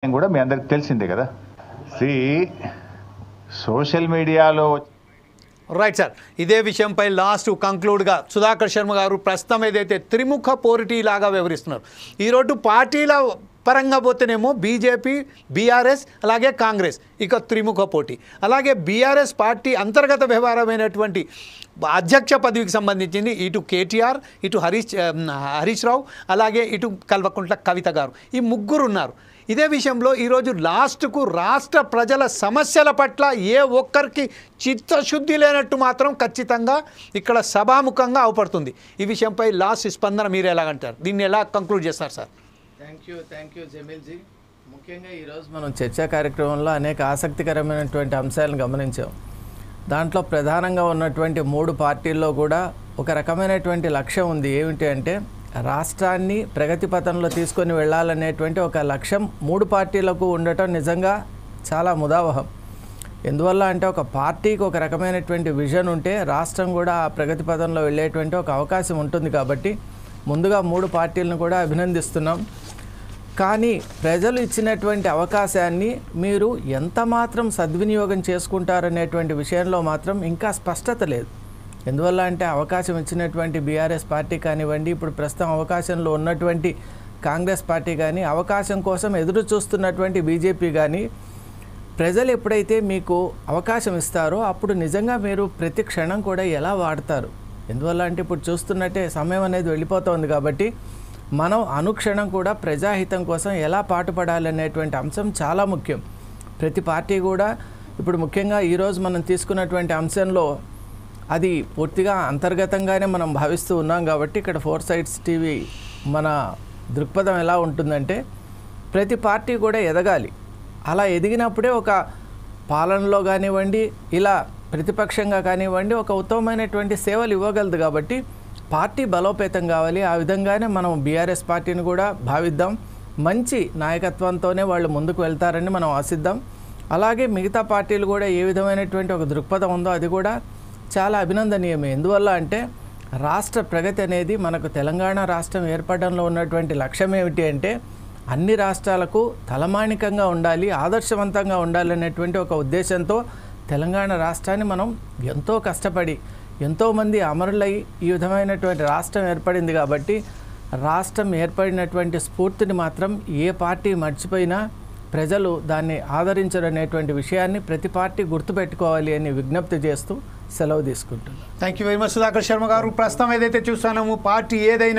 కూడా మీ అందరికి తెలిసిందే కదా. సోషల్ మీడియాలో రైట్ సార్, ఇదే విషయంపై లాస్ట్ కంక్లూడ్గా సుధాకర్ శర్మ గారు ప్రస్తుతం ఏదైతే త్రిముఖ పోరిటీ లాగా వ్యవహరిస్తున్నారు, ఈరోజు పార్టీల పరంగా పోతేనేమో బీజేపీ, బీఆర్ఎస్ అలాగే కాంగ్రెస్ ఇక త్రిముఖ పోటీ. అలాగే బీఆర్ఎస్ పార్టీ అంతర్గత వ్యవహారమైనటువంటి అధ్యక్ష పదవికి సంబంధించింది ఇటు కేటీఆర్, ఇటు హరీష్ రావు, అలాగే ఇటు కల్వకుంట్ల కవిత గారు, ఈ ముగ్గురు ఉన్నారు. ఇదే విషయంలో ఈరోజు లాస్ట్కు రాష్ట్ర ప్రజల సమస్యల పట్ల ఏ ఒక్కరికి చిత్తశుద్ధి లేనట్టు మాత్రం ఖచ్చితంగా ఇక్కడ సభాముఖంగా అవపడుతుంది. ఈ విషయంపై లాస్ట్ స్పందన మీరు ఎలాగంటారు, దీన్ని ఎలా కంక్లూడ్ చేస్తారు సార్? Thank you జమీల్జీ. ముఖ్యంగా ఈరోజు మనం చర్చా కార్యక్రమంలో అనేక ఆసక్తికరమైనటువంటి అంశాలను గమనించాం. దాంట్లో ప్రధానంగా ఉన్నటువంటి 3 పార్టీల్లో కూడా ఒక రకమైనటువంటి లక్ష్యం ఉంది. ఏమిటి అంటే రాష్ట్రాన్ని ప్రగతి పథంలో తీసుకొని వెళ్ళాలనేటువంటి ఒక లక్ష్యం 3 పార్టీలకు ఉండటం నిజంగా చాలా ముదావహం. ఎందువల్ల అంటే ఒక పార్టీకి ఒక రకమైనటువంటి విజన్ ఉంటే రాష్ట్రం కూడా ఆ ప్రగతి పథంలో వెళ్ళేటువంటి ఒక అవకాశం ఉంటుంది. కాబట్టి ముందుగా 3 పార్టీలను కూడా అభినందిస్తున్నాం. కానీ ప్రజలు ఇచ్చినటువంటి అవకాశాన్ని మీరు ఎంత మాత్రం సద్వినియోగం చేసుకుంటారనేటువంటి విషయంలో మాత్రం ఇంకా స్పష్టత లేదు. ఎందువల్ల అంటే అవకాశం ఇచ్చినటువంటి బీఆర్ఎస్ పార్టీ కానివ్వండి, ఇప్పుడు ప్రస్తుతం అవకాశంలో ఉన్నటువంటి కాంగ్రెస్ పార్టీ కానీ, అవకాశం కోసం ఎదురు చూస్తున్నటువంటి బీజేపీ కానీ, ప్రజలు ఎప్పుడైతే మీకు అవకాశం ఇస్తారో అప్పుడు నిజంగా మీరు ప్రతి క్షణం కూడా ఎలా వాడతారు? ఎందువల్ల అంటే ఇప్పుడు చూస్తున్నట్టే సమయం అనేది వెళ్ళిపోతుంది. కాబట్టి మనం అనుక్షణం కూడా ప్రజాహితం కోసం ఎలా పాటుపడాలనేటువంటి అంశం చాలా ముఖ్యం. ప్రతి పార్టీ కూడా ఇప్పుడు ముఖ్యంగా ఈరోజు మనం తీసుకున్నటువంటి అంశంలో అది పూర్తిగా అంతర్గతంగానే మనం భావిస్తూ ఉన్నాం. కాబట్టి ఇక్కడ 4 సైడ్స్ టీవీ మన దృక్పథం ఎలా ఉంటుందంటే ప్రతి పార్టీ కూడా ఎదగాలి. అలా ఎదిగినప్పుడే ఒక పాలనలో కానివ్వండి, ఇలా ప్రతిపక్షంగా కానివ్వండి ఒక ఉత్తమమైనటువంటి సేవలు ఇవ్వగలదు. కాబట్టి పార్టీ బలోపేతం కావాలి. ఆ విధంగానే మనం బీఆర్ఎస్ పార్టీని కూడా భావిద్దాం. మంచి నాయకత్వంతోనే వాళ్ళు ముందుకు వెళ్తారని మనం ఆశిద్దాం. అలాగే మిగతా పార్టీలు కూడా ఏ విధమైనటువంటి ఒక దృక్పథం ఉందో అది కూడా చాలా అభినందనీయమే. ఎందువల్ల అంటే రాష్ట్ర ప్రగతి అనేది మనకు తెలంగాణ రాష్ట్రం ఏర్పడడంలో ఉన్నటువంటి లక్ష్యం ఏమిటి అంటే అన్ని రాష్ట్రాలకు తలమానికంగా ఉండాలి, ఆదర్శవంతంగా ఉండాలనేటువంటి ఒక ఉద్దేశంతో తెలంగాణ రాష్ట్రాన్ని మనం ఎంతో కష్టపడి ఎంతోమంది అమరులై ఈ విధమైనటువంటి రాష్ట్రం ఏర్పడింది. కాబట్టి రాష్ట్రం ఏర్పడినటువంటి స్ఫూర్తిని మాత్రం ఏ పార్టీ మర్చిపోయినా ప్రజలు దాన్ని ఆదరించరనేటువంటి విషయాన్ని ప్రతి పార్టీ గుర్తుపెట్టుకోవాలి అని విజ్ఞప్తి చేస్తూ సెలవు తీసుకుంటున్నాను. Thank you very much Sudhakar Sharma గారు. ప్రస్తుతం ఏదైతే చూస్తున్నామో పార్టీ ఏదైనా